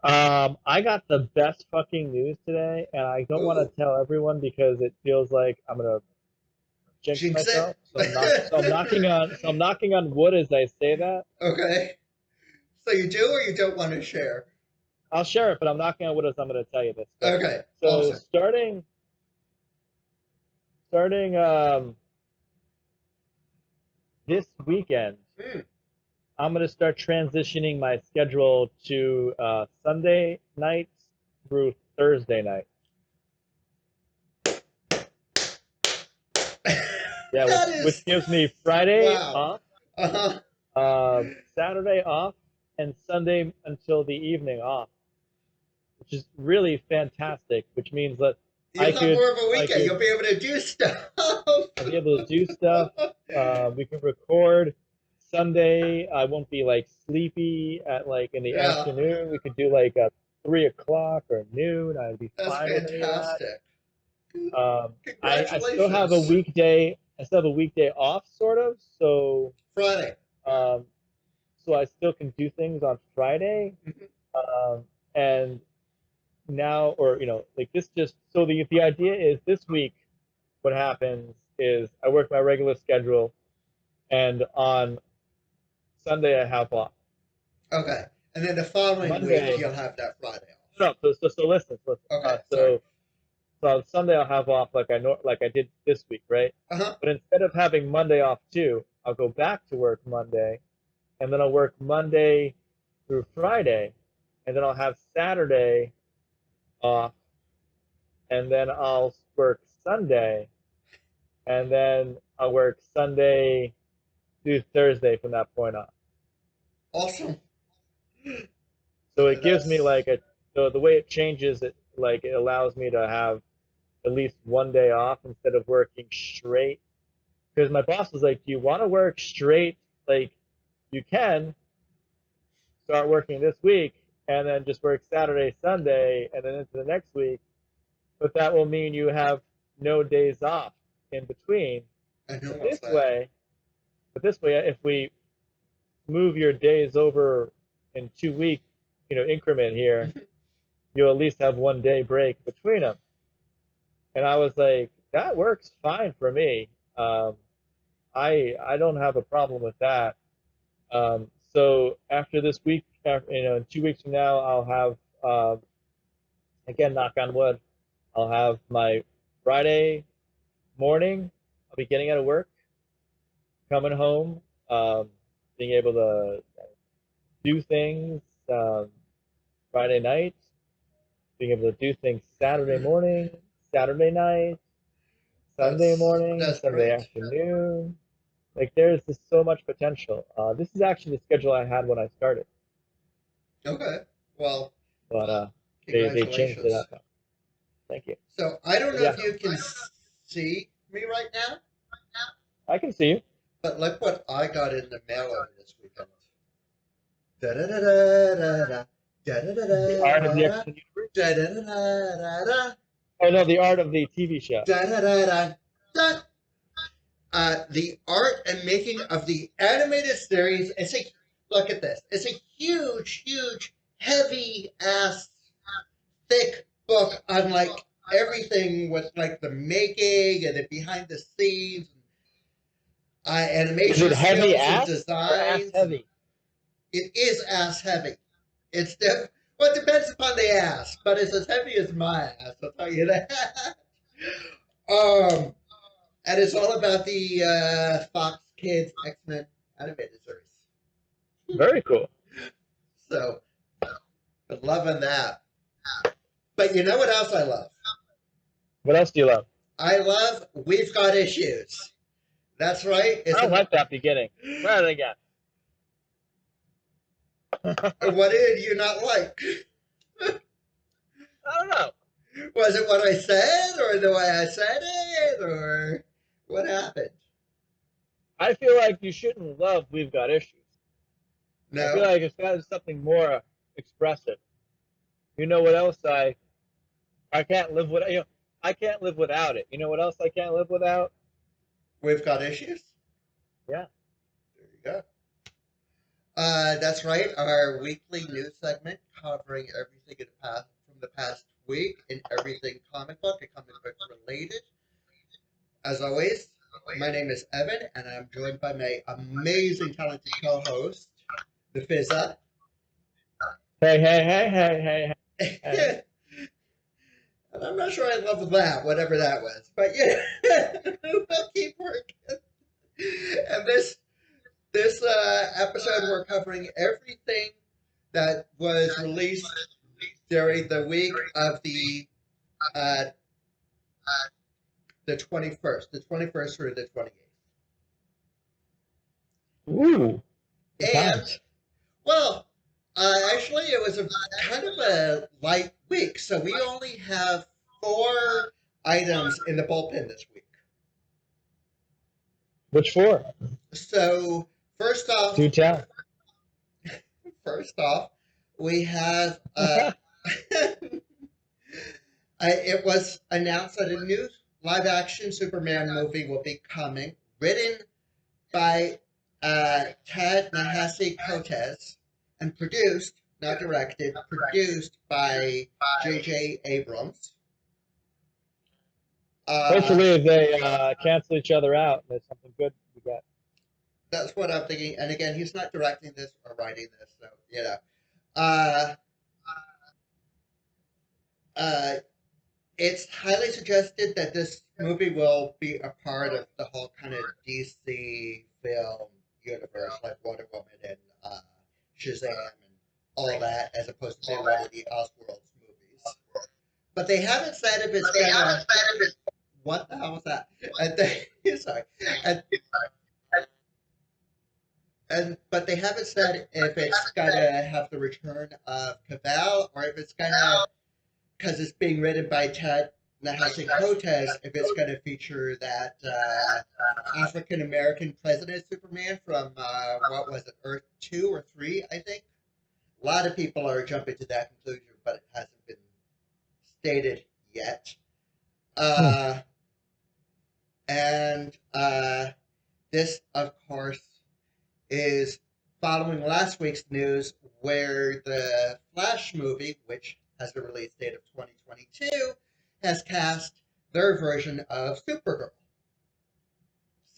I got the best fucking news today, and I don't want Ooh, to tell everyone because it feels like I'm gonna jinx jinx myself. it. So I'm knocking on wood as I say that. Okay. So you do or you don't want to share? I'll share it, but I'm knocking on wood as I'm gonna tell you this. But Okay, so awesome. starting this weekend, Mm. I'm gonna start transitioning my schedule to Sunday nights through Thursday night. Yeah, That which is gives me Friday wow. off, Uh-huh. Saturday off, and Sunday until the evening off, which is really fantastic. Which means that I You'll have could more of a I weekend. could You'll be able to do stuff. I'll be able to do stuff. We can record Sunday. I won't be like sleepy at like in the Yeah, afternoon. We could do like a 3 o'clock or noon. I'd be that's fine with any of that. fantastic. I still have a Congratulations. weekday. I still have a weekday off, sort of. Friday. Um, so I still can do things on Friday. Mhm. And now, or like this, just so the idea is this week. What happens is I work my regular schedule, and on Sunday I have off. Okay. And then the following week, Monday, you'll have that Friday no, so listen, listen. off. Okay, sorry. So on Sunday I'll have off like I did this week, right? Uh-huh. But instead of having Monday off too, I'll go back to work Monday, and then I'll work Monday through Friday, and then I'll have Saturday off, and then I'll work Sunday, and then I'll work Sunday through Thursday from that point on. Awesome. So it gives me That's like a the way it changes it, like it allows me to have at least one day off instead of working straight. Because my boss was like, "Do you want to work straight? Like you can start working this week and then just work Saturday, Sunday, and then into the next week, but that will mean you have no days off in between. I know But what's this that. way, if we move your days over in 2 week, increment here, you'll at least have one day break between them." And I was like, that works fine for me. Um, I don't have a problem with that. So after this week, in 2 weeks from now, I'll have again, knock on wood, I'll have my Friday morning. I'll be getting out of work, coming home, um, being able to do things um, Friday night, being able to do things Saturday morning, Saturday night, Sunday morning, That's Sunday great. afternoon. Like there's just so much potential. This is actually the schedule I had when I started, Okay. Well, but they changed it congratulations. up. Thank you. So I don't But know yeah, if you can see me right now, I can see you. but look what I got in the mail over this weekend. Da da da da da da da da The da art of the da extended universe. da da da da da Oh no, the art of the TV show. da da da da da. The art and making of the animated series. It's a look at this. It's a huge, huge, heavy ass, thick book on like everything with like the making and the behind the scenes, Is animation it heavy skills and ass or ass designs, and heavy? it is ass heavy. It's well, it depends upon the ass, but it's as heavy as my ass. I'll tell you that. um, and it's all about the Fox Kids X Men animated series. Very cool. So, I'm loving that. But you know what else I love? What else do you love? I love We've Got Issues. That's right. I It's don't an like that beginning. Try it again. I what did you not like? don't know. Was it what I said, or the way I said it, or what happened? I feel like you shouldn't love We've Got Issues. I feel No, like it's got something more expressive. You know what else I can't live without I can't live without it. You know what else I can't live without? we've got issues. Yeah. There you That's right. Our weekly news segment covering everything in the past from the past week and everything comic book and comic book related. As always, my name is Evan, and I'm joined by my amazing, talented co-host, the Fizza. Hey, hey, hey, hey, hey, hey. And I'm not sure I love that, whatever that was, but yeah, we'll keep working. And this episode, we're covering everything that was released during the week of uh, the 21st through the 28th. Ooh, good And times. well, actually, it was a kind of a light week, so we only have 4 items in the bullpen this week. Which four? So first off, Do tell. first off, we have it was announced that a new live-action Superman movie will be coming, written by Ted Nahasi-Coates and produced, not directed, produced by J.J. Abrams. Hopefully they cancel each other out. There's something good we got. That's what I'm thinking. And again, he's not directing this or writing this, so you know. Uh, it's highly suggested that this movie will be a part of the whole kind of DC film universe, like Wonder Woman and Shazam and all that, as opposed to being one of the Osworld's movies. But they haven't said if it's gonna. What the hell was that? And they, sorry. But they haven't said if it's gonna have the return of Cavell or if it's gonna, because it's being written by Ted Nahasi-Coates, if it's gonna feature that African American president Superman from what was it, Earth 2 or 3, I think. A lot of people are jumping to that conclusion, but it hasn't been stated yet. And this, of course, is following last week's news where the Flash movie, which has a release date of 2022, has cast their version of Supergirl.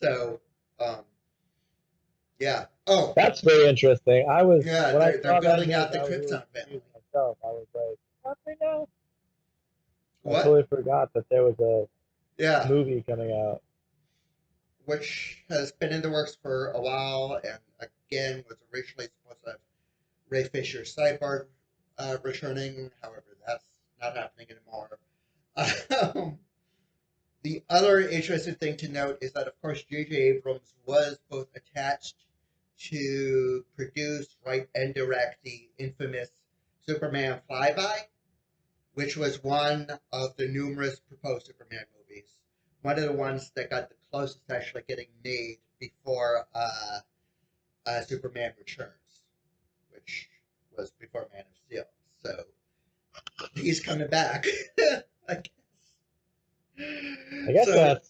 So, yeah. Oh, That's very interesting. I was yeah, when I they're saw that building news, out the I was really Krypton family. confused myself. I was like, what they know? I What? totally forgot that there was a Yeah, movie coming out. which has been in the works for a while, and again was originally supposed to have Ray Fisher's Cyborg returning. However, that's not happening anymore. The other interesting thing to note is that, of course, J.J. Abrams was both attached to produce, write, and direct the infamous Superman Flyby, which was one of the numerous proposed Superman movies. One of the ones that got the closest to actually getting made before Superman Returns, which was before Man of Steel. So he's coming back, I guess. I guess So, that's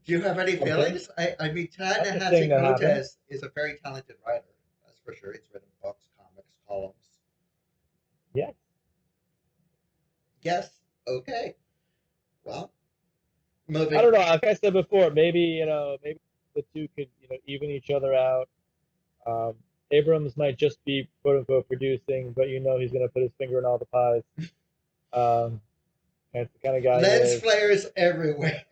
do you have any okay. feelings? I mean, Ted That's the thing that happened. Nahasi-Coates is a very talented writer. That's for sure. He's written books, comics, columns. Yeah. Yes. Okay. Well, moving. I don't know. Like I said before, maybe maybe the two could even each other out. Abrams might just be quote unquote producing, but he's gonna put his finger in all the pies. That's the kind of guy he Lens is. flares everywhere.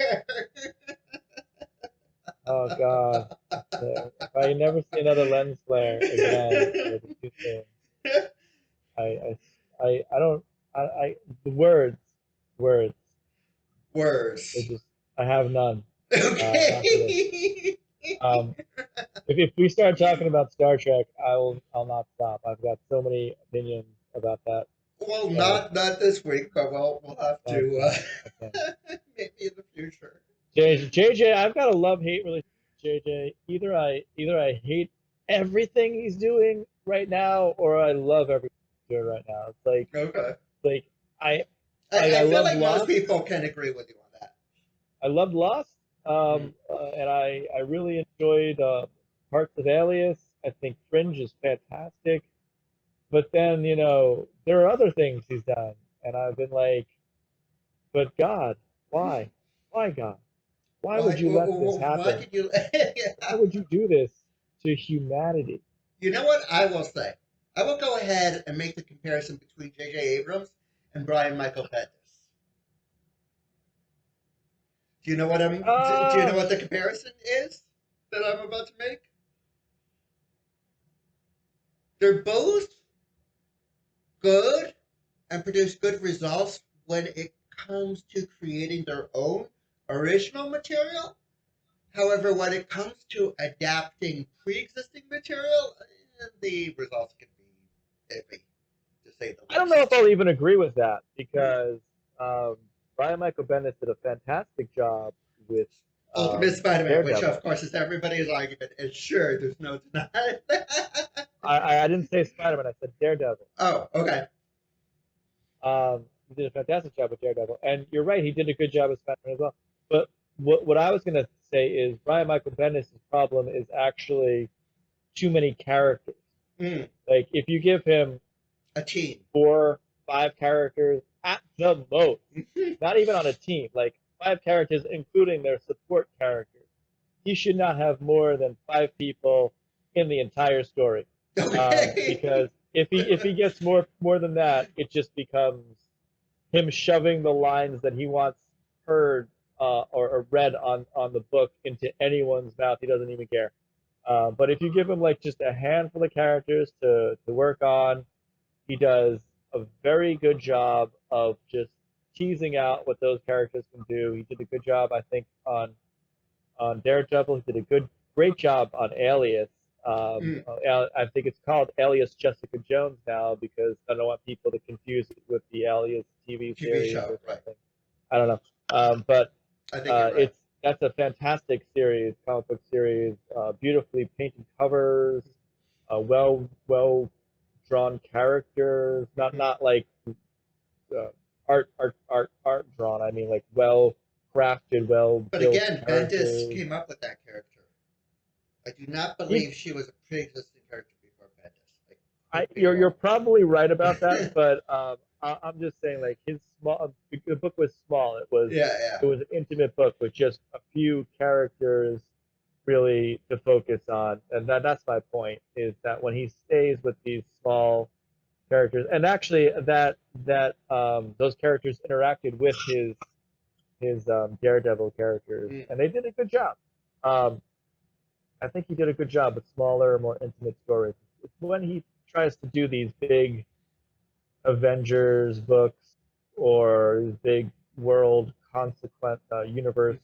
Oh God! If I never see another lens flare again, it'll be too soon. I don't. The words. Words. I have none. Okay. If we start talking about Star Trek, I'll not stop. I've got so many opinions about that. Well, not this week, but we'll have to Okay. maybe in the future. JJ, I've got a love-hate relationship with JJ. Either I hate everything he's doing right now, or I love everything he's doing right now. It's like okay. I feel love like Lost. most people can agree with you on that. I loved Lost, and I really enjoyed parts of Alias. I think Fringe is fantastic. But then, there are other things he's done. And I've been like, but God, why? Why, God? Why would you let this Why happen? did you? Why would you do this to humanity? You know what I will say? I will go ahead and make the comparison between J.J. Abrams and Brian Michael Bendis. Do you know what Do you know Uh, what the comparison is that I'm about to make? They're both good and produce good results when it comes to creating their own original material. However, when it comes to adapting pre-existing material, the results can be iffy, to say the I don't know if least. I'll even agree with that because um, Brian Michael Bendis did a fantastic job with Ultimate Spider-Man, which of Daredevil. course is everybody's argument, and sure, there's no denying. I didn't say Spider-Man, I said Daredevil. Oh, okay. He did a fantastic job with Daredevil, and you're right, he did a good job with Spider-Man as well. But what I was gonna say is Brian Michael Bendis' problem is actually too many characters. Mm, Like if you give him a team. 4, 5 characters at the most, not even on a team, like 5 characters including their support characters, he should not have more than 5 people in the entire story. Okay. Because if he gets more than that, it just becomes him shoving the lines that he wants heard or read on the book into anyone's mouth. He doesn't even care. But if you give him like just a handful of characters to work on, he does a very good job of just teasing out what those characters can do. He did a good job, I think, on Daredevil. He did a great job on Alias. Mm, I think it's called Alias Jessica Jones now because I don't want people to confuse it with the Alias TV TV series show, or right. something. I don't know. But I think you're right. that's a fantastic series, comic book series. Beautifully painted covers, well drawn characters. Mm-hmm. Not like uh, art drawn. I mean like well crafted, well But built again, Bendis characters. came up with that character. I do not He, believe she was a pre-existing character before Bendis. I could be you're wrong. probably right about that, but I'm just saying like his small the book was small. Yeah, yeah. It was an intimate book with just a few characters really to focus on, and that's my point is that when he stays with these small characters, and actually that those characters interacted with his Daredevil characters, Mm. and they did a good job. Um, I think he did a good job with smaller, more intimate stories. It's when he tries to do these big Avengers books or these big world consequence, universe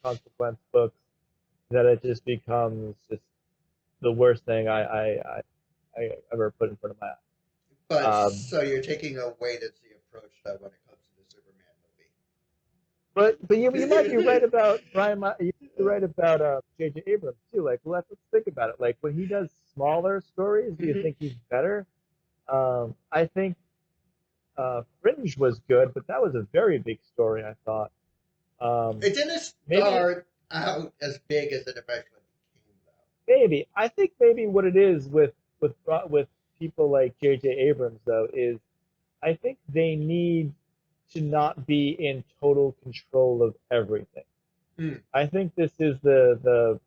consequence books that it just becomes just the worst thing I ever put in front of my But eyes. so you're taking a wait and see approach that when it comes to the Superman But you might be right movie. about Brian. You might be right about J.J. Abrams too. Like let's think about it. Like when he does smaller stories, do you Mhm. think he's better? I think Fringe was good, but that was a very big story. I thought It didn't maybe start out as big as it eventually became, though. maybe I think maybe what it is with people like J.J. Abrams though is I think they need to not be in total control of everything. Mm. I think this is the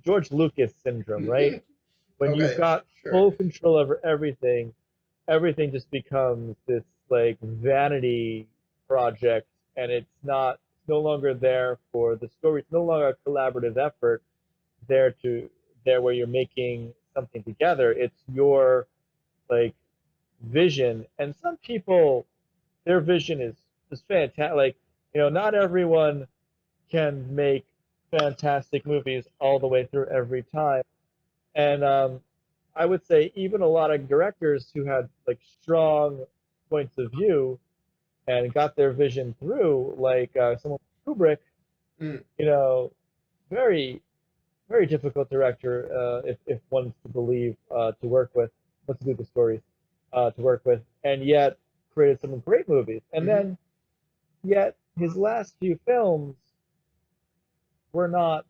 George Lucas syndrome, right? When you've Okay, got sure. full control over everything, everything just becomes this like vanity project, and it's no longer there for the story. It's no longer a collaborative effort there to there where you're making something together. It's your like vision, and some people their vision is fantastic. Like not everyone can make fantastic movies all the way through every time. And I would say even a lot of directors who had like strong points of view and got their vision through, like someone like Kubrick, Mm. you know, very very difficult director if one's to believe to work with, let's do the stories to work with, and yet created some great movies. And Hmm. then yet his last few films were not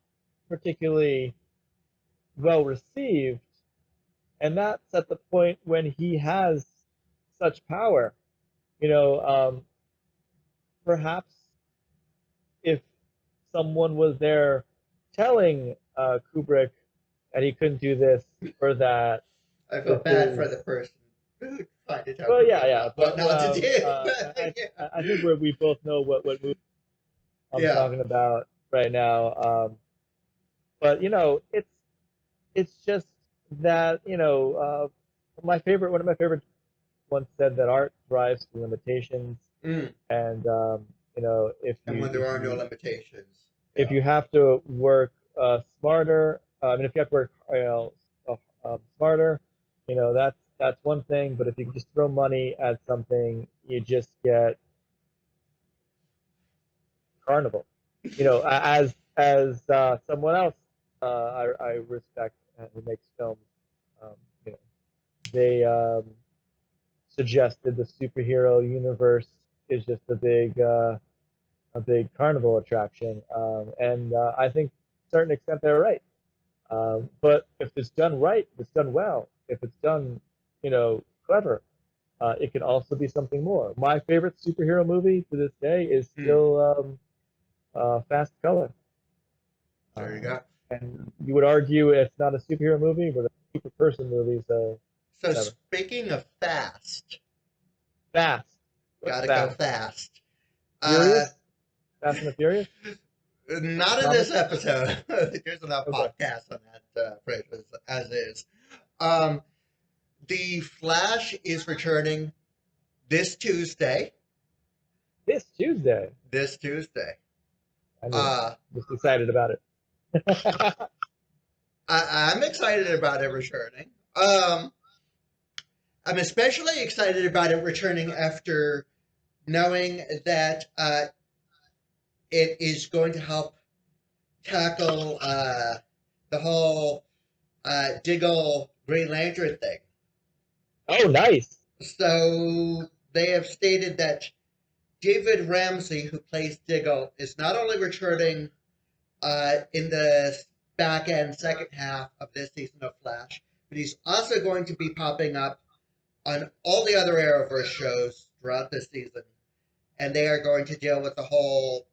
particularly well received, and that's at the point when he has such power. You know, perhaps if someone was there telling Kubrick that he couldn't do this or that I feel with bad for his the person who tried to tell well, Kubrick yeah, yeah, what but not to do. I think we both know what movie I'm Yeah. talking about right now. But you know, it's just that you know, one of my favorite once said that art thrives through limitations, Mm. and you know, And when there are no limitations. if Yeah. you have to work smarter, I mean, if you have to work smarter, you know, that's one thing. But if you just throw money at something, you just get carnival. You know, as someone else I respect who makes films, um, you know, they suggested the superhero universe is just a big carnival attraction, and I think to a certain extent they're right. But if it's done right, if it's done well, if it's done, you know, clever, it can also be something more. My favorite superhero movie to this day is still Fast Color. There you Um, go. and you would argue it's not a superhero movie, but a super person movie, so So whatever. speaking of fast, Fast. What's gotta go fast? fast. Uh, Furious? Fast and the Furious? The not in comic? this episode. There's enough Okay. podcasts on that phrase as is. Um, the Flash is returning this Tuesday. This Tuesday. This Tuesday. I'm Uh, just excited about it. I'm excited about it returning. I'm especially excited about it returning after knowing that it is going to help tackle the whole Diggle Green Lantern thing. Oh, nice. So they have stated that David Ramsey, who plays Diggle, is not only returning in the back end second half of this season of Flash, but he's also going to be popping up on all the other Arrowverse shows throughout this season. And they are going to deal with the whole,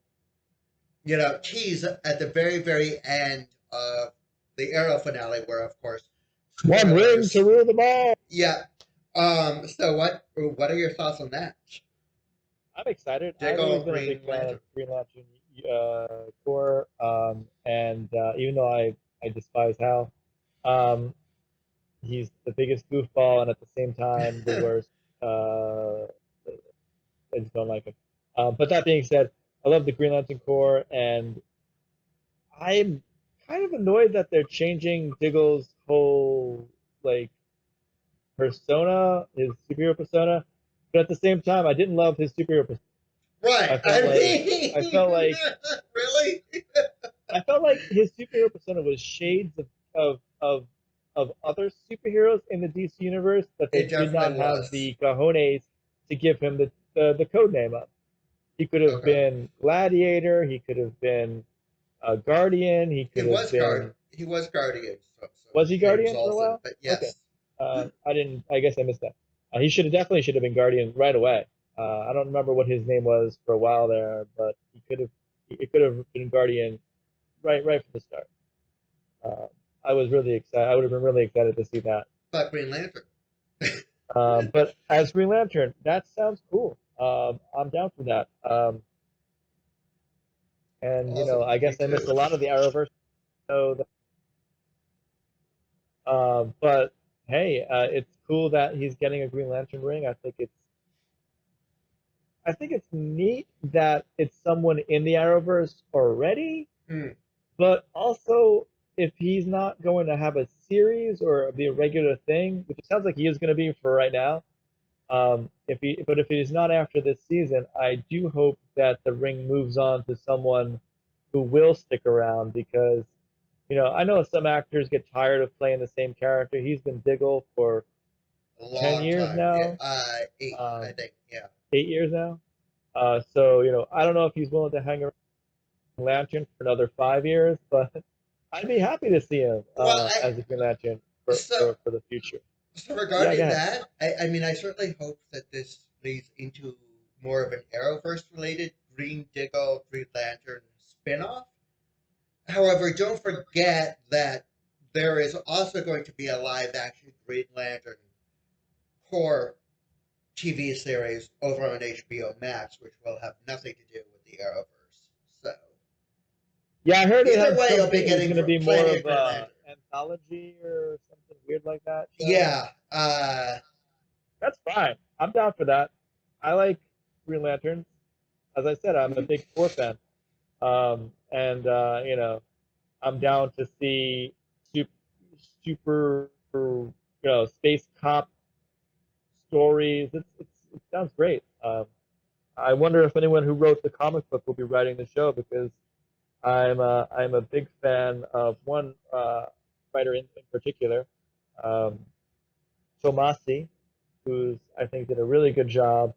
tease at the very, very end of the Arrow finale, where, of course, One ring to rule them all. Yeah. So what are your thoughts on that? I'm excited. I've always Diggle been a big Green fan of Lantern. Green Lantern Corps, and even though I despise Hal, um, he's the biggest goofball and at the same time the worst. I just don't like him. But that being said, I love the Green Lantern Corps, and I'm kind of annoyed that they're changing Diggle's whole like persona, his superhero persona. But at the same time, I didn't love his superhero persona. Right. I felt like Really? I felt like his superhero persona was shades of other superheroes in the DC universe that they It did not definitely have was. the cojones to give him the code name of. He could have Okay. been Gladiator. He could have been a Guardian. He He could have was been. He was Guardian. So Was he James Guardian for a Olsen, while? but Okay. yes. I didn't. I guess I missed that. He should have been Guardian right away. I don't remember what his name was for a while there, but he could have. It could have been Guardian right from the start. Uh, I was really excited. I would have been really excited to see that. But Green Lantern. But as Green Lantern, that sounds cool. I'm down for that. And you know, Awesome. I Me guess I missed too. a lot of the Arrowverse. So, but hey, it's cool that he's getting a Green Lantern ring. I think it's neat that it's someone in the Arrowverse already, Hmm. but also if he's not going to have a series or be a regular thing, which it sounds like he is going to be for right now. If he's not after this season, I do hope that the ring moves on to someone who will stick around because, you know, I know some actors get tired of playing the same character. He's been Diggle for A 10 years long time. Yeah. now, 8, I um, think. Yeah. 8 years now. So, you know, I don't know if he's willing to hang around Lantern for another 5 years, but I'd be happy to see him Well, as a Green Lantern for, so for the future. so Yeah, go regarding ahead. that, I mean, I certainly hope that this leads into more of an Arrowverse related Green Diggle Green Lantern spinoff. However, don't forget that there is also going to be a live action Green Lantern core TV series over on HBO Max, which will have nothing to do with the Arrowverse. So Yeah, I heard it either had way, you'll something. be It was getting going to be more plenty of of Green a Lantern. anthology or something weird like that show. Yeah, That's fine. I'm down for that. I like Green Lanterns. As I said, I'm a big Thor fan. And I'm down to see super, super, space cop stories. It sounds great. I wonder if anyone who wrote the comic book will be writing the show because I'm a big fan of one writer in particular, um, Tomasi, who's I think did a really good job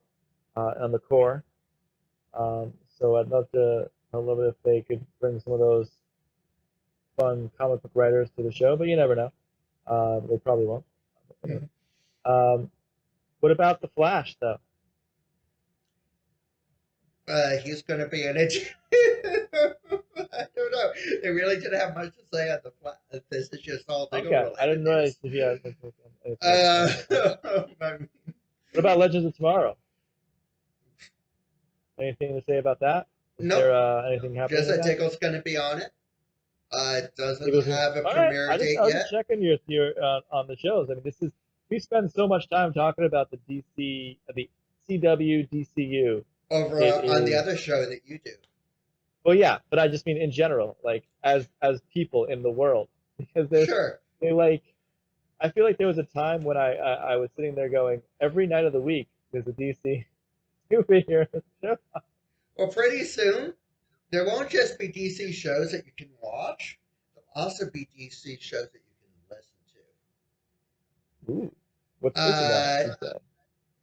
on the core. So I'd love it if they could bring some of those fun comic book writers to the show, but you never know. They probably won't. Um, what about the Flash, though? he's going to be in it. I don't know. They really didn't have much to say on the flat. This is just all Diggle Okay, I related didn't realize news. if you had anything else to say. What about Legends of Tomorrow? Anything to say about that? Is there Nope. anything happening Just with that that? Diggle's going to be on it. It It doesn't was have a all right. premiere I date was just yet. checking your on the shows. I mean, we spend so much time talking about the the CW, DCU. Over It on the is other show that you do. well, yeah, but I just mean in general, like as people in the world, because Sure. they like. I feel like there was a time when I was sitting there going, every night of the week there's a DC superhero show. Well, pretty soon, there won't just be DC shows that you can watch, there'll also be DC shows that you can listen Ooh, what's to. this about? You said.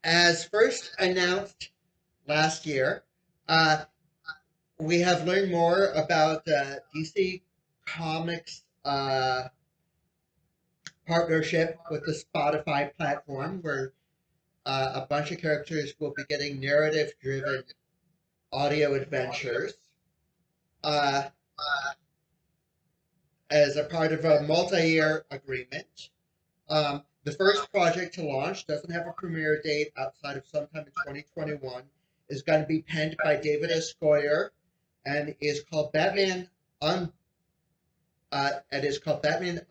As first announced last year, uh, we have learned more about DC Comics partnership with the Spotify platform, where a bunch of characters will be getting narrative driven audio adventures uh, as a part of a multi year agreement. The first project to launch doesn't have a premiere date outside of sometime in 2021. Is going to be penned by David S. Goyer and is called Batman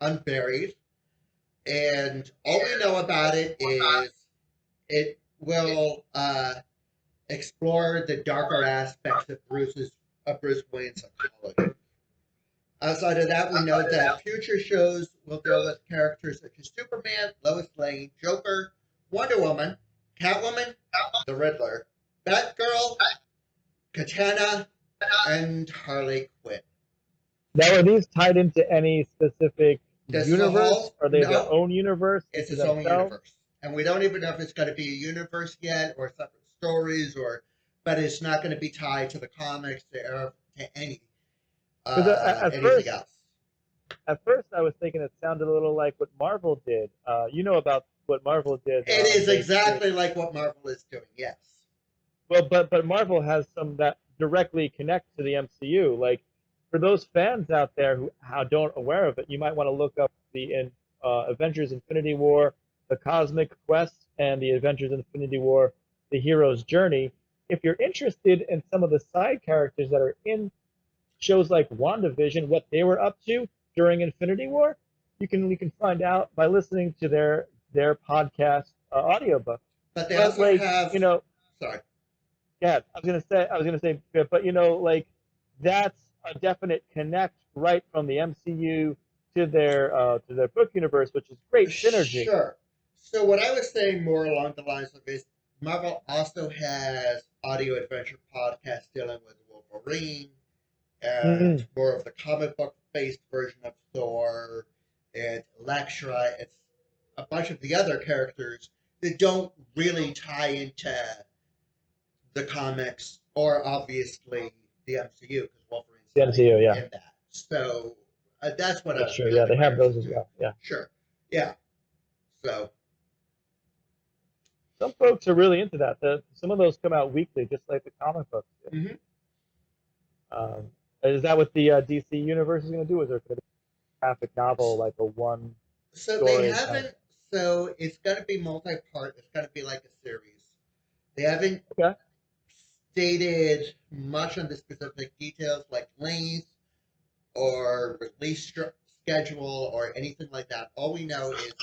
Unburied. And all we know about it is it will explore the darker aspects of Bruce Wayne's psychology. Outside of that, we know that future shows will deal with characters such as Superman, Lois Lane, Joker, Wonder Woman, Catwoman, the Riddler, Batgirl, Katana, and Harley Quinn. Now, are these tied into any specific This is a universe? whole Are they their no, own universe it's to its own themselves? universe, and we don't even know if it's going to be a universe yet or separate stories, but it's not going to be tied to the comics to any Because anything else. at first, I was thinking it sounded a little like what Marvel did. You know about what Marvel did? It is exactly like what Marvel is doing. Yes. Well, but Marvel has some that directly connect to the MCU. Like for those fans out there who don't aware of it, you might want to look up the Avengers: Infinity War, the Cosmic Quest, and the Avengers: Infinity War, the Hero's Journey. If you're interested in some of the side characters that are in shows like WandaVision, what they were up to during Infinity War, we can find out by listening to their podcast audiobook. But they But also like have. Sorry. yeah, I was gonna say, but like that's a definite connect right from the MCU to their book universe, which is great synergy. Sure. So what I was saying more along the lines of is Marvel also has audio adventure podcasts dealing with Wolverine and Mm-hmm. more of the comic book based version of Thor and Elektra. It's a bunch of the other characters that don't really tie into the comics or obviously the MCU because Wolverine's The not even MCU, yeah. in that. So That's what I That's was true. kind Yeah, of they have those referencing as to. well. Yeah. Sure. Yeah. So, Some folks are really into that. Some of those come out weekly, just like the comic books do. hmm Is that what the DC universe is going to do? Is there going to be a graphic novel, like a one so they story kind of? haven't. So it's going to be multi-part. It's going to be like a series. They haven't Okay. stated much on the specific details, like length or release schedule or anything like that. All we know is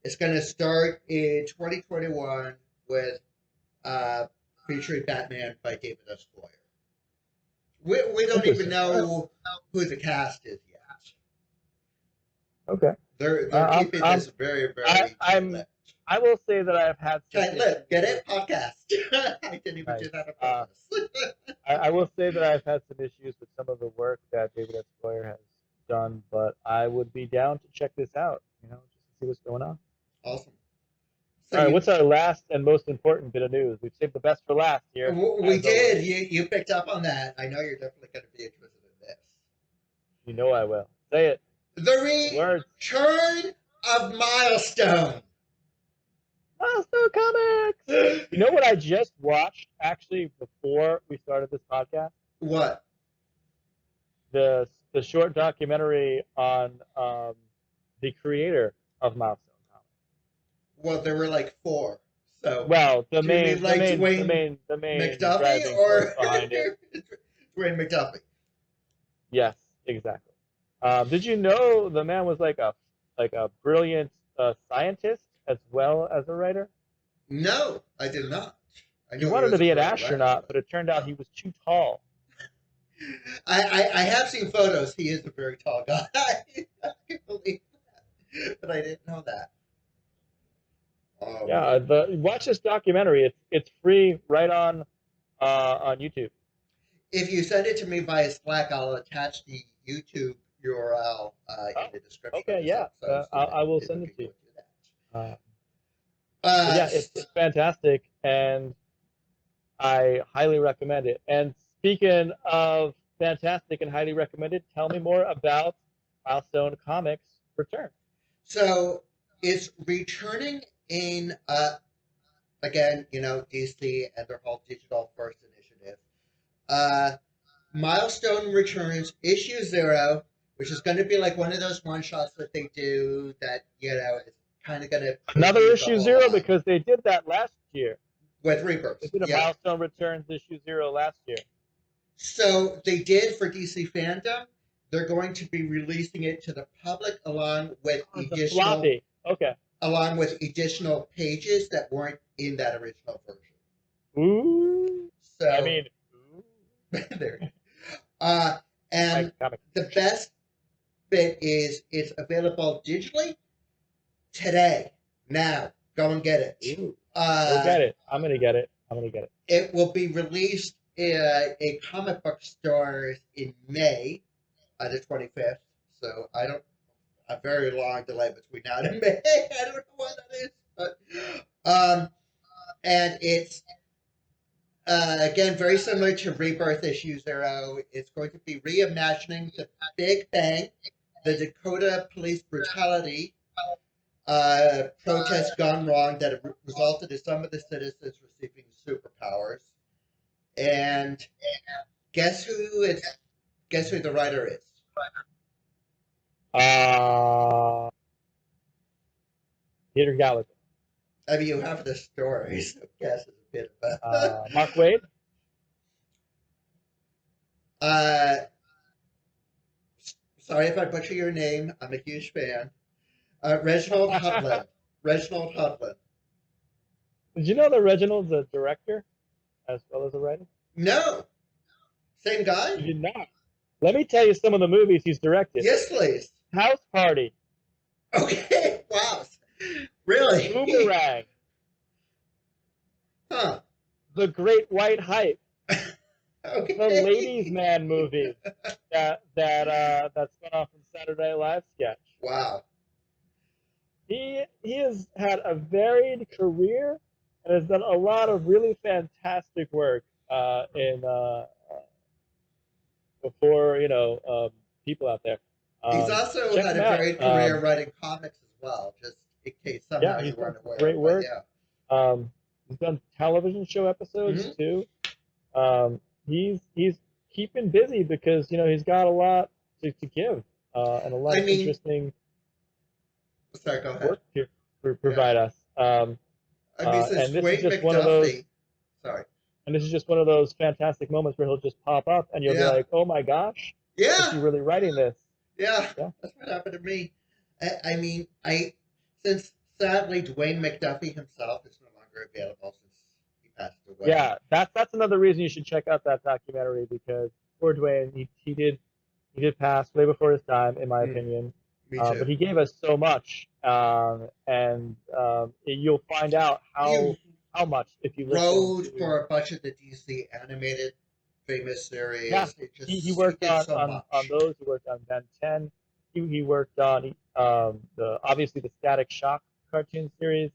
it's going to start in 2021 with featuring Batman by David S. Goyer. We don't even Interesting. All right. know who the cast is yet. Okay. They're keeping this very, very I'm. tight-lipped. I will say that I've had some Tight-lipped. Get issues. it? Podcast. I didn't even do Nice. that on purpose. I will say that I've had some issues with some of the work that David S. Goyer has done, but I would be down to check this out. Just to see what's going on. Awesome. All right, what's our last and most important bit of news? We've saved the best for last here. We did. You picked up on that. I know you're definitely going to be interested in this. You know I will. Say it. The return of Milestone. Milestone Comics! You know what I just watched, actually, before we started this podcast? What? The short documentary on the creator of Milestone Comics. Well, there were like 4. So. Well, the main McDuffie driving or behind it. Dwayne McDuffie. Yes, exactly. Did you know the man was like a brilliant scientist as well as a writer? No, I did not. He wanted to be an astronaut, but it turned out he was too tall. I have seen photos. He is a very tall guy. I can believe that, but I didn't know that. Yeah, watch this documentary. It's free right on YouTube. If you send it to me via Slack, I'll attach the YouTube URL in the description. Okay, yeah, I will send it to you. Yeah, it's fantastic, and I highly recommend it. And speaking of fantastic and highly recommended, tell me more about Milestone Comics' return. So it's returning in, again, DC and their whole digital first initiative. Milestone returns issue 0, which is going to be like one of those one-shots that they do that, it's kind of going to... Another issue 0 because they did that last year. With Rebirth. They did a Milestone Returns issue 0 last year. So they did for DC Fandom. They're going to be releasing it to the public along with additional... Okay. Along with additional pages that weren't in that original version. Ooh. So... I mean... there you go. And the best bit is it's available digitally today. Now, go and get it. Go get it. I'm gonna get it. It will be released in comic book stores in May, the 25th. So a very long delay between now and May. I don't know what that is, but and it's. Again, very similar to Rebirth issue 0. It's going to be reimagining the Big Bang, the Dakota police brutality protest gone wrong that resulted in some of the citizens receiving superpowers. And guess who the writer is? Peter Gallagher. I mean, you have the story, so guess is a bit of Mark Waid? Sorry if I butcher your name. I'm a huge fan. Reginald Hudlin. Reginald Hudlin. Did you know that Reginald's a director as well as a writer? No. Same guy? You did not. Let me tell you some of the movies he's directed. Yes, please. House Party. Okay. Wow. Really? Boomerang. Huh. The Great White Hype. Okay. The Ladies' Man movie that's spun off from Saturday Night Live sketch. Wow. He has had a varied career and has done a lot of really fantastic work before people out there. He's also check had him a out. varied career writing comics as well, just in case somehow Yeah, he's you done weren't some aware. great But work. yeah. He's done television show episodes Hmm. too. He's keeping busy because he's got a lot to give and a lot I of mean, interesting sorry, go ahead. work to Yeah. provide us. I mean, since And this is Dwayne just one of those. McDuffie. Sorry. And this is just one of those fantastic moments where he'll just pop up, and you'll be Yeah. like, "Oh my gosh, is Yeah. he really writing this?" Yeah. Yeah, That's what happened to me. I mean, since sadly Dwayne McDuffie himself is no longer available since he passed away. yeah. That's another reason you should check out that documentary because poor Dwayne, he did pass way before his time, in my Mm, opinion. me too. But he gave us so much, and you'll find out He how much if you listen wrote to. for a bunch of the DC animated famous Yeah, series. he He worked did on so on much. those. He worked on Ben 10. He worked on the obviously the Static Shock cartoon series.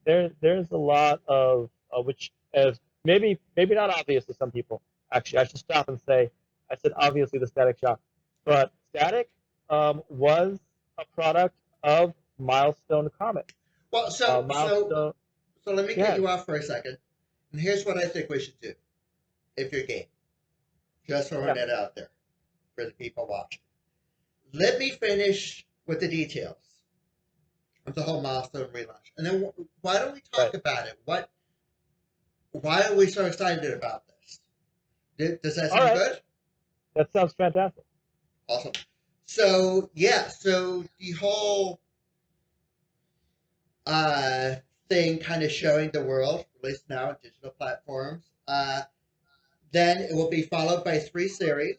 There's a lot of which is maybe not obvious to some people. Actually, I should stop and say I said obviously the Static Shock, but Static was a product of Milestone Comics. Well, so Milestone, let me cut yeah, you off for a second. And here's what I think we should do, if you're game. Just throwing yeah. that out there for the people watching. Let me finish with the details of the whole Milestone relaunch, and then why don't we talk Right. about it? Why are we so excited about this? Does that All sound right, good? that sounds fantastic. Awesome. So yeah, so the whole thing kind of showing the world, released now on digital platforms. Then it will be followed by 3 series.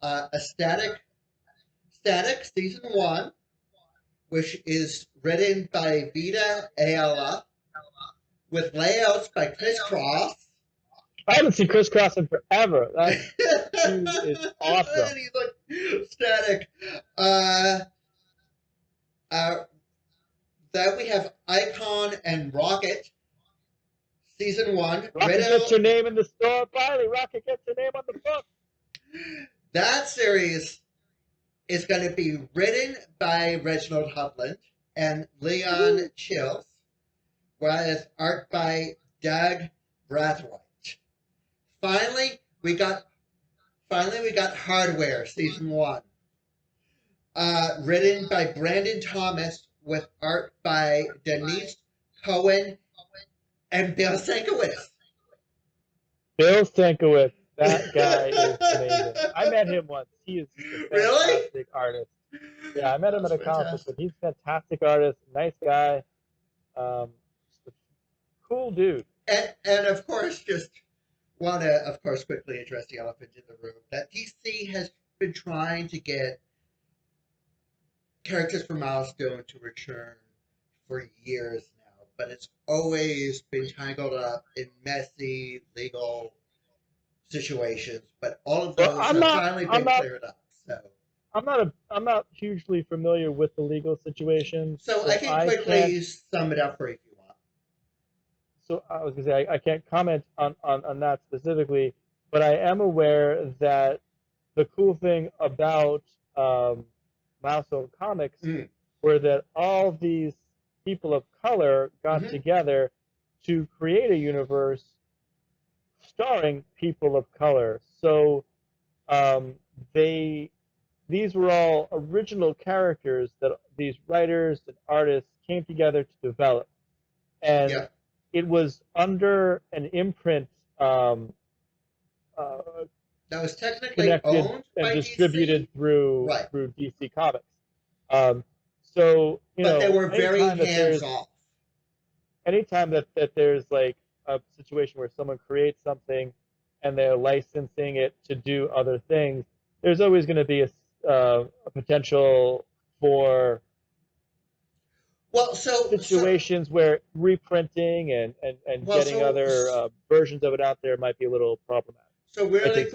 A Static Season 1, which is written by Vita Ayala, with layouts by Chris Cross. I haven't seen Chris Cross in forever. That dude is awesome. And he's like, Static. Then we have Icon and Rocket, Season 1. Rocket gets your name in the store. Finally, Rocket gets your name on the book. That series is going to be written by Reginald Hudlin and Leon Chills, whereas art by Doug Brathwaite. Finally, we got Hardware Season 1, written by Brandon Thomas with art by Denise Cohen and Bill Sienkiewicz. Bill Sienkiewicz, that guy is amazing. I met him once. He is just a fantastic Really? artist. Yeah, I met him at a That's conference, fantastic. but he's a fantastic artist, nice guy, just a cool dude. And of course, just want to, of course, quickly address the elephant in the room that DC has been trying to get characters from Milestone to return for years now, but it's always been tangled up in messy legal situations. But all of Well, those have finally been cleared up. I'm not hugely familiar with the legal situation, So I can quickly sum it up for you if you want. So I was gonna say I can't comment on that specifically, but I am aware that the cool thing about Milestone Comics were that all these people of color got together to create a universe starring people of color. So these were all original characters that these writers and artists came together to develop, and it was under an imprint that was technically connected owned and by distributed DC, through right? DC Comics. So but they were very hands off. Anytime that there's like a situation where someone creates something and they're licensing it to do other things, there's always going to be a potential for situations where reprinting and getting other versions of it out there might be a little problematic. So really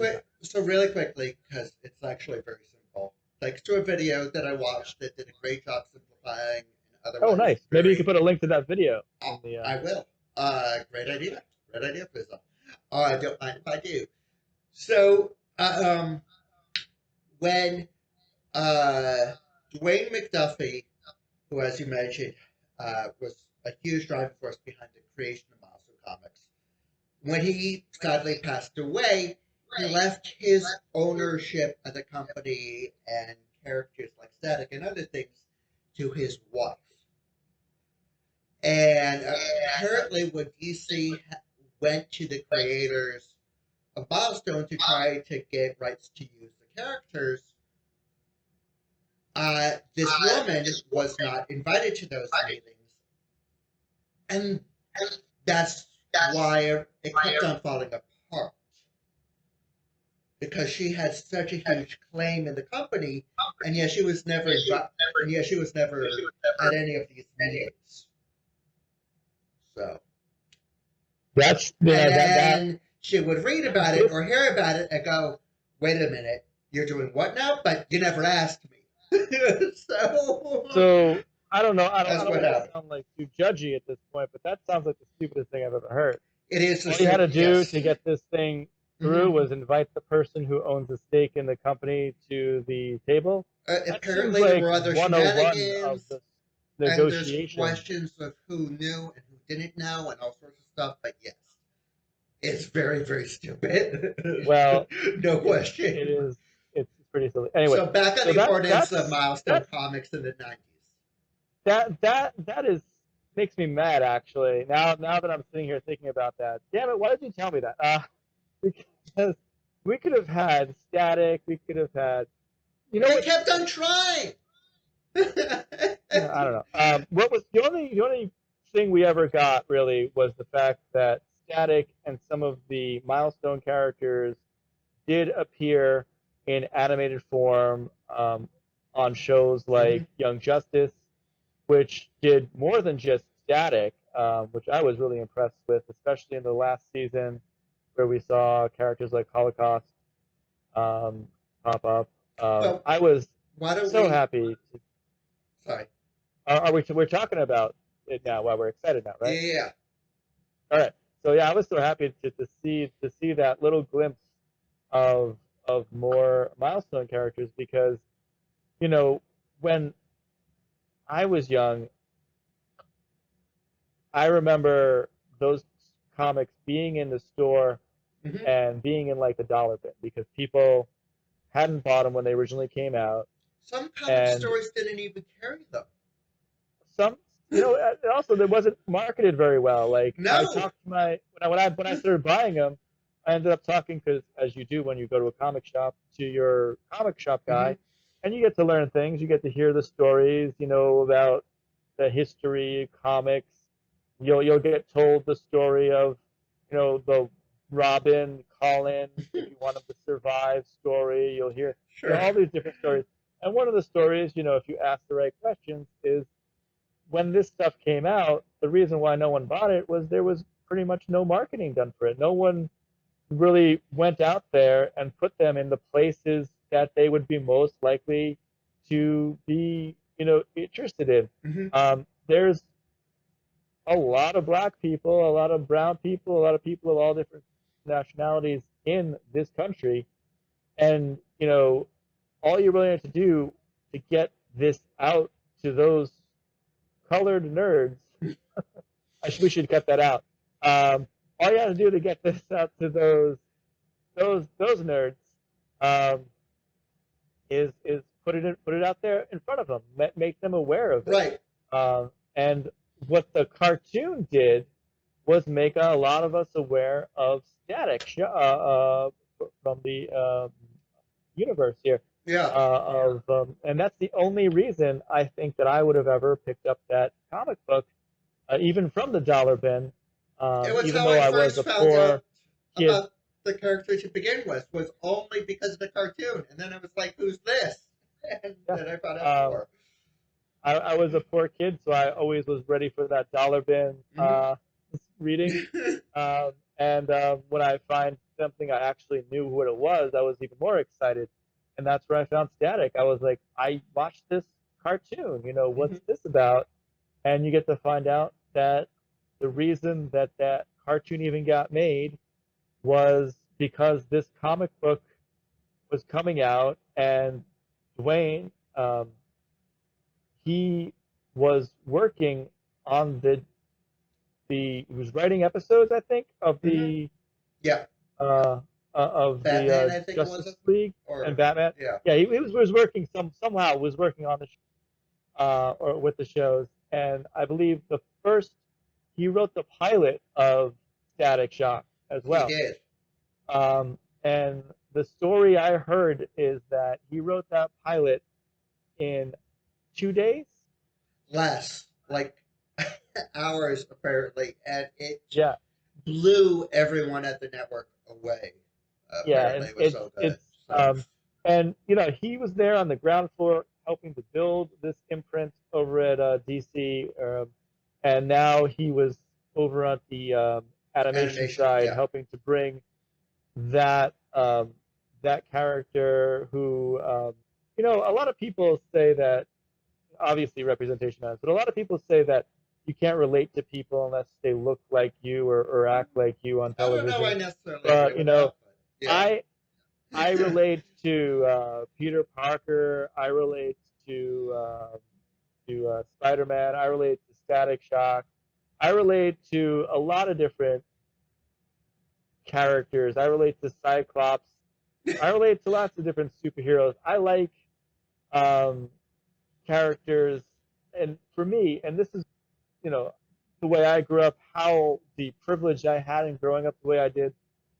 quickly, because it's actually very simple. Thanks to a video that I watched that did a great job simplifying. Oh, nice. Maybe you can put a link to that video. I will. Great idea. Great idea, Fizzle. I don't mind if I do. So, when Dwayne McDuffie, who, as you mentioned, was a huge driving force behind the creation of Milestone Comics. When he sadly passed away, he left his ownership of the company and characters like Static and other things to his wife. And apparently, when DC went to the creators of Milestone to try to get rights to use the characters, this woman was not invited to those meetings. And that's why it kept on falling apart. Because she had such a huge claim in the company, and yet she was never at any of these meetings. So That's and then she would read about it or hear about it and go, "Wait a minute, you're doing what now? But you never asked me." So I don't know. I don't what want to happened. sound like too judgy at this point, but that sounds like the stupidest thing I've ever heard. It is the All you had to do yes. to get this thing through was invite the person who owns a stake in the company to the table. Apparently, there were other 101 of shenanigans, the and there's negotiation. questions of who knew and who didn't know, and all sorts of stuff. But yes, it's very, very stupid. Well, no question. It is. It's pretty silly. Anyway, So back on the importance of Milestone Comics in the 90s. That is makes me mad actually. Now that I'm sitting here thinking about that, damn it! Why did you tell me that? Because we could have had Static. We could have had. You know, they kept on trying. I don't know. What was the only thing we ever got really was the fact that Static and some of the Milestone characters did appear in animated form on shows like Young Justice, which did more than just Static, which I was really impressed with, especially in the last season where we saw characters like Holocaust pop up. Well, I was so happy. Sorry. We're talking about it now while we're excited now, right? Yeah. All right. So yeah, I was so happy to see that little glimpse of more Milestone characters because, you know, when I was young, I remember those comics being in the store and being in like the dollar bin because people hadn't bought them when they originally came out. Some comic stores didn't even carry them. Some, you know, also there wasn't marketed very well. Like I talked to when I started buying them, I ended up talking because as you do when you go to a comic shop to your comic shop guy, and you get to learn things. You get to hear the stories, you know, about the history of comics. You'll get told the story of, you know, the Robin Colin, if you want him to survive story. You'll hear all these different stories. And one of the stories, you know, if you ask the right questions, is when this stuff came out, the reason why no one bought it was there was pretty much no marketing done for it. No one really went out there and put them in the places that they would be most likely to be, you know, interested in. There's a lot of black people, a lot of brown people, a lot of people of all different nationalities in this country. And, you know, all you really have to do to get this out to those colored nerds, we should cut that out. All you have to do to get this out to those nerds is put it out there in front of them, make them aware of it. Right. And what the cartoon did was make a lot of us aware of Static from the universe here. Yeah. And that's the only reason I think that I would have ever picked up that comic book, even from the dollar bin. Even though I was a poor kid. About the character to begin with was only because of the cartoon, and then I was like, "Who's this?" And then I found out more. I was a poor kid, so I always was ready for that dollar bin reading. And when I find something I actually knew what it was, I was even more excited. And that's where I found Static. I was like, I watched this cartoon. You know, what's this about? And you get to find out that the reason that that cartoon even got made was because this comic book was coming out and Dwayne, he was working on he was writing episodes, I think, of the Yeah. of Batman, I think it was Justice it? League Or and Batman. yeah. Yeah, he was working somehow was working on the or with the shows, and I believe he wrote the pilot of Static Shock as He well. did. And the story I heard is that he wrote that pilot in 2 days. Less, like hours apparently, and it Yeah, blew everyone at the network away. yeah, Apparently, and it was so good. it's So and he was there on the ground floor helping to build this imprint over at DC, and now he was over at the animation animation, side yeah. helping to bring that that character who a lot of people say that obviously representation matters, but a lot of people say that you can't relate to people unless they look like you or act like you on I don't know. I television. necessarily agree But with that, but yeah. I relate to Peter Parker. I relate to Spider-Man. I relate to Static Shock. I relate to a lot of different characters. I relate to Cyclops. I relate to lots of different superheroes. I like um, characters, and for me, and this is the way I grew up, how the privilege I had in growing up the way I did,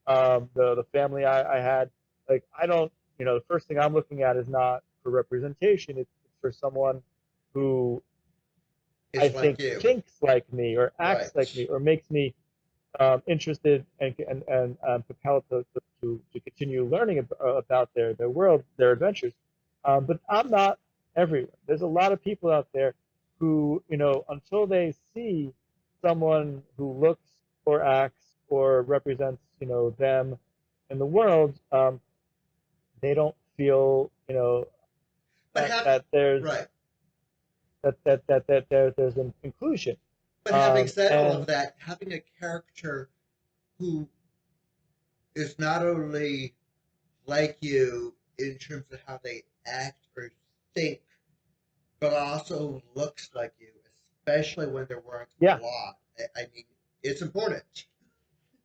the family I had. Like I don't, the first thing I'm looking at is not for representation. It's for someone who I It's like think you. thinks like me or acts Right. like me or makes me interested and compelled to continue learning about their world, their adventures. But I'm not everyone. There's a lot of people out there who, until they see someone who looks or acts or represents, them in the world, they don't feel, But that there's right. there's an inclusion. But having said all of And that, having a character who is not only like you in terms of how they act or think, but also looks like you, especially when they're wearing yeah, a lot. I mean, it's important.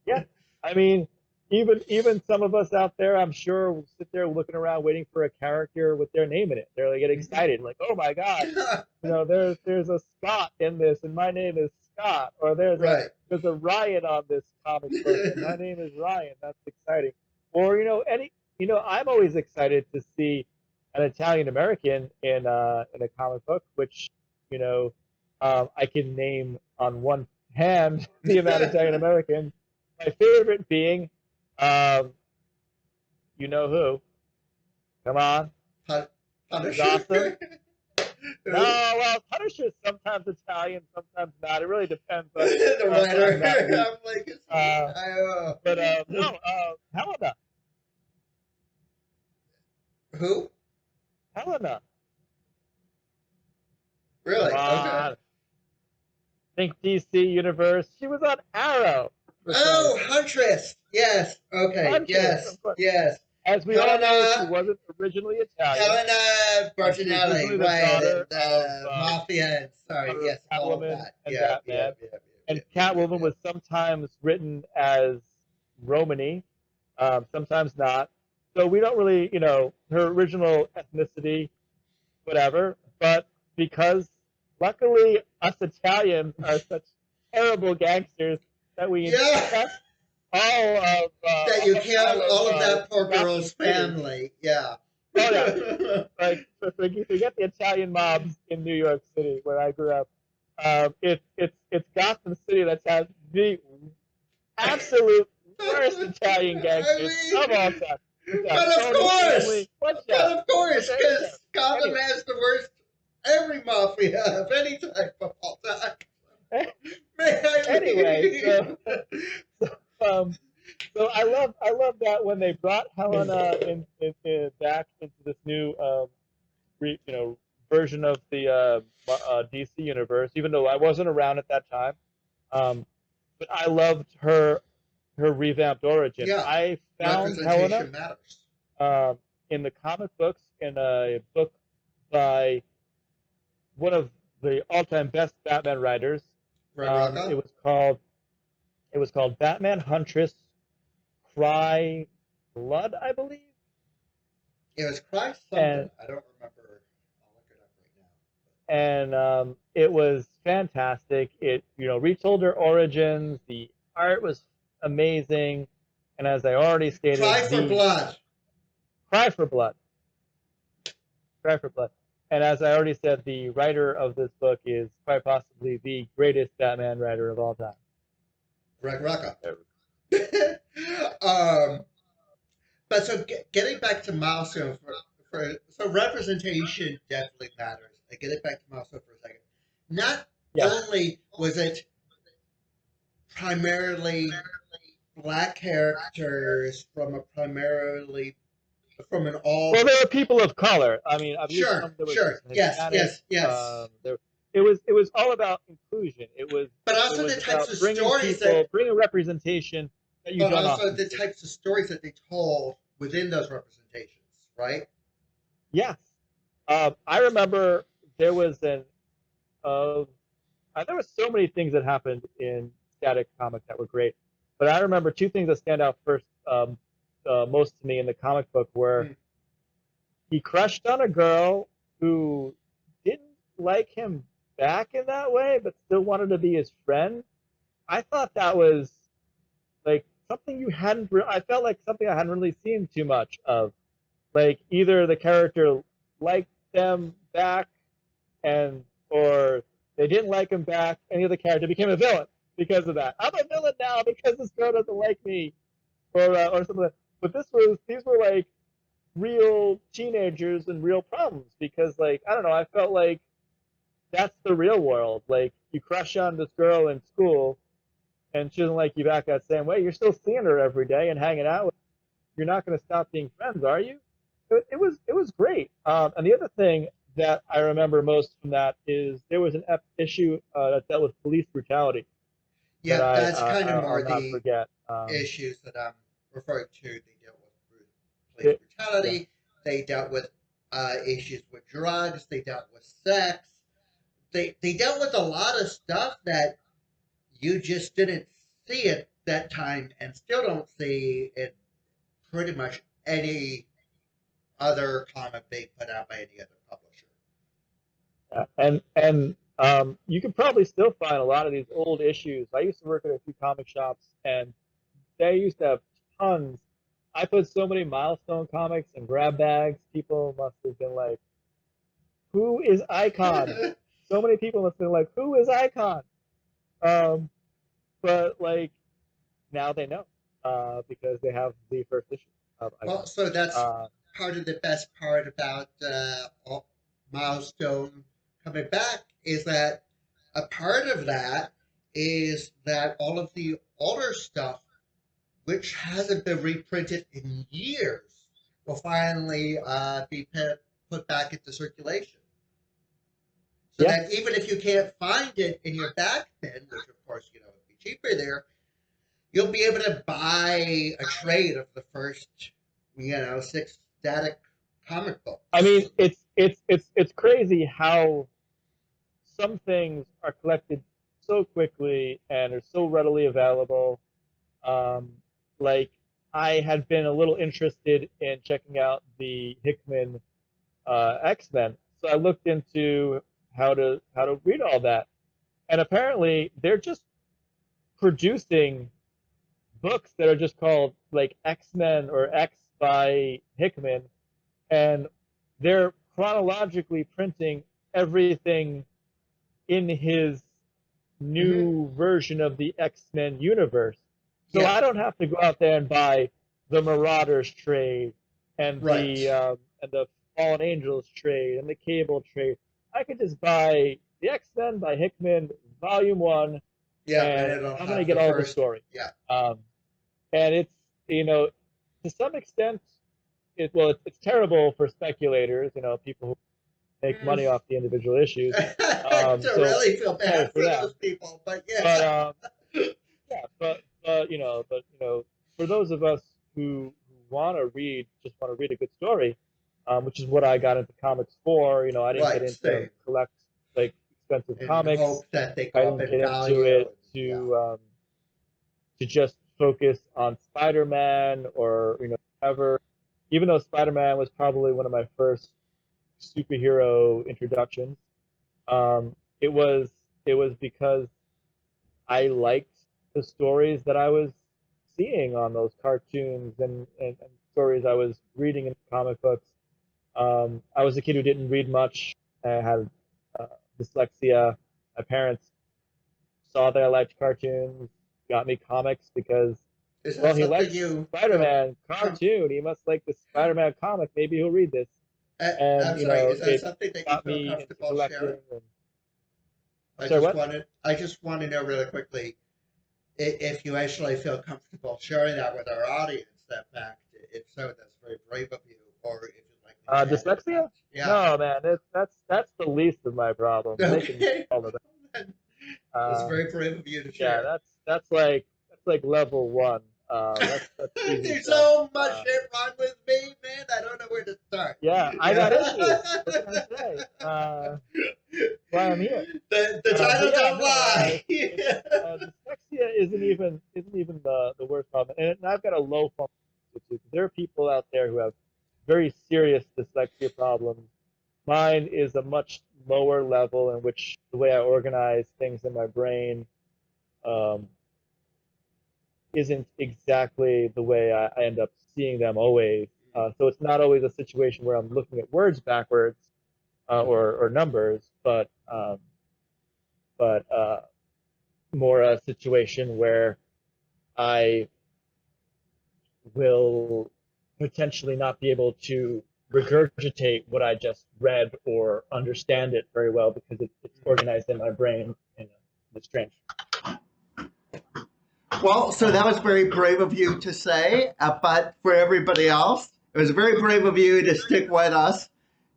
yeah. I mean, even some of us out there, I'm sure, will sit there looking around waiting for a character with their name in it. They're like, get excited, like, oh my god, there's a Scott in this, and my name is Scott, or Right. there's a Ryan on this comic book, and my name is Ryan. That's exciting. Or I'm always excited to see an Italian American in a comic book, which I can name on one hand the amount of Italian Americans. My favorite being, you know who? Come on, he's awesome. Punisher. No, well, Punisher's sometimes Italian, sometimes not. It really depends on, The on, writer. on that week. I'm like, But no, Helena, who? Helena. Really? Come Okay. on, think DC Universe. She was on Arrow. Oh, Huntress. Yes. Okay. Huntress, Yes. of course. Yes. As we all know, she Helena. wasn't originally Italian. Helena She was Bertinelli, originally the right? daughter The of mafia. Sorry. daughter of Yes. All of Catwoman that. and Yeah. Yeah. Batman. Yeah. Yeah. And Yeah. Catwoman Yeah. was sometimes written as Romany, sometimes not. So we don't really, her original ethnicity, whatever. But because luckily us Italians are such terrible gangsters that we Yeah. infest all of That you killed all of that poor Gotham girl's City. family. Yeah. Oh yeah, like forget the Italian mobs in New York City where I grew up. It's Gotham City that has the absolute worst Italian gangsters of all time. But of course, Watch out. because Gotham Anyway. has the worst every mafia of any type of all time. Anyway, so I love that when they brought Helena back into this new version of the DC universe, even though I wasn't around at that time. But I loved her revamped origin. Yeah, I found representation Helena matters. in the comic books in a book by one of the all-time best Batman writers. Red It Rocco? was called Batman Huntress Cry Blood, I believe. It was Christ something. And I don't remember. I'll look it up and it was fantastic. It retold her origins. The art was amazing, and as I already right now. stated, Cry for the Blood. Cry for Blood, Cry for Blood. And as I already said, the writer of this book is quite possibly the greatest Batman writer of all time. Red Rocco. um, but so getting back to Milestone so representation definitely matters. Getting back to Milestone for a second. Not Yeah. only was it primarily black characters from an all. Well, there were people of color. I mean, I believe Sure, there was sure. Yes, Hispanic. yes. It was all about inclusion. But also it was the types about of bringing stories people, bringing representation that you but don't also often the see. types of stories that they told within those representations, right? Yes. I remember there was there were so many things that happened in Static Comics that were great, but I remember two things that stand out first, most to me in the comic book were he crushed on a girl who didn't like him back in that way, but still wanted to be his friend. I thought that was like something I felt like something I hadn't really seen too much of. Like either the character liked them back or they didn't like him back, and the other character became a villain because of that. I'm a villain now because this girl doesn't like me, or something. But these were like real teenagers and real problems because like I don't know, I felt like that's the real world. Like you crush on this girl in school, and she doesn't like you back that same way. You're still seeing her every day and hanging out with her. You're not going to stop being friends, are you? It was great. And the other thing that I remember most from that is there was an issue that dealt with police brutality. Yeah, that that's kind of I'll more not the forget. issues that I'm referring to. They dealt with police brutality. Yeah. They dealt with issues with drugs. They dealt with sex. They dealt with a lot of stuff that you just didn't see at that time and still don't see in pretty much any other comic being put out by any other publisher. And you can probably still find a lot of these old issues. I used to work at a few comic shops, and they used to have tons. I put so many Milestone comics in grab bags. People must have been like, "Who is Icon?" So many people must have been like, "Who is Icon?" But like now they know because they have the first issue of Icon. Well, so that's part of the best part about Milestone coming back is that a part of that is that all of the older stuff, which hasn't been reprinted in years, will finally be put back into circulation. So that even if you can't find it in your back bin, which of course would be cheaper there, you'll be able to buy a trade of the first 6 Static comic books. I mean, it's crazy how some things are collected so quickly and are so readily available. Like I had been a little interested in checking out the Hickman X-Men, so I looked into how to read all that, and apparently they're just producing books that are just called like X-Men or X by Hickman, and they're chronologically printing everything in his new version of the X-Men universe. So I don't have to go out there and buy the Marauders trade and the Fallen Angels trade and the Cable trade. I could just buy the X-Men by Hickman, Volume 1, and I'm going to get all the story. Yeah. And it's, to some extent, it's terrible for speculators, people who make money off the individual issues. I really feel bad for those people, but yeah. But for those of us who just want to read a good story, which is what I got into comics for. You know, I didn't get Right, into same. collect like expensive In comics. hope that they I go up didn't in get into value. it And, yeah. to just focus on Spider-Man or whatever. Even though Spider-Man was probably one of my first superhero introductions, it was because I liked the stories that I was seeing on those cartoons and stories I was reading in comic books. I was a kid who didn't read much. I had uh, dyslexia. My parents saw that I liked cartoons, got me comics because, Is that well, he something likes you feel Spider-Man cartoon. He must like the Spider-Man comic. Maybe he'll read this. And I'm sorry, is that it something that you got feel me into comfortable collecting. sharing? And, I'm sorry, what? I just want to know really quickly if you actually feel comfortable sharing that with our audience. That fact, if so, that's very brave of you. Or if you'd like to chat with Dyslexia? that. Yeah. No, man. That's the least of my problems. They can Okay. solve it. That's Um, very brave of you to yeah, share. that's like level one. That's easy There's stuff. so much shit wrong with me, man. I don't know where to start. Yeah, I got issues. What can I say? Why I'm here. The But title yeah, don't no, lie. dyslexia isn't even the worst problem, and I've got a low functioning too. There are people out there who have very serious dyslexia problems. Mine is a much lower level in which the way I organize things in my brain um, isn't exactly the way I end up seeing them always. So it's not always a situation where I'm looking at words backwards or numbers, but more a situation where I will potentially not be able to regurgitate what I just read or understand it very well because it's organized in my brain in a strange. Well, so that was very brave of you to say, but for everybody else, it was very brave of you to stick with us,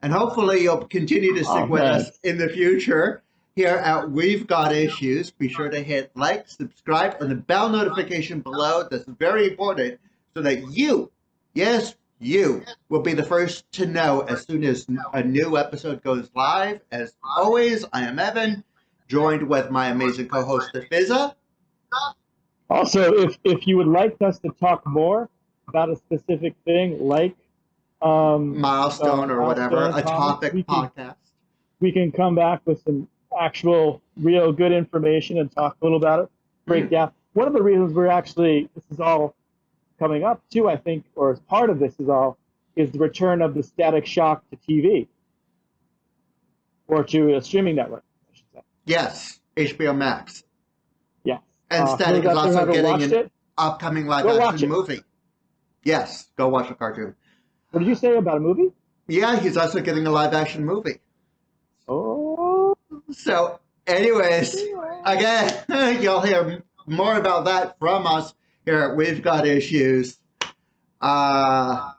and hopefully you'll continue to stick with us in the future here at We've Got Issues. Be sure to hit like, subscribe, and the bell notification below. That's very important so that you, yes, you, will be the first to know as soon as a new episode goes live. As always, I am Evan, joined with my amazing co-host, Fizza. Also, if you would like us to talk more about a specific thing, like Milestone or whatever, Milestone a Comics, topic podcast. we can come back with some actual, real good information and talk a little about it, break down. One of the reasons this is all coming up too, I think, or as part of this is the return of the Static Shock to TV or to a streaming network, I should say. Yes, HBO Max. Yes. And Static is also getting an upcoming live action movie. Yes, go watch the cartoon. What did you say about a movie? Yeah, he's also getting a live action movie. Oh. So, anyways, again, you'll hear more about that from us here at We've Got Issues. I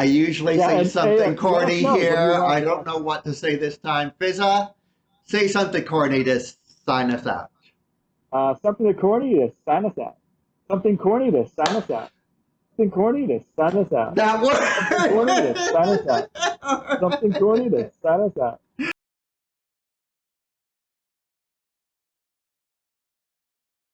usually say something corny here. I don't know what to say this time. Fizza, say something corny to sign us out. Something corny to sign us out. Something corny to sign us out. Something corny to sign us out. That works. Something corny to sign us out. Something corny to sign us out.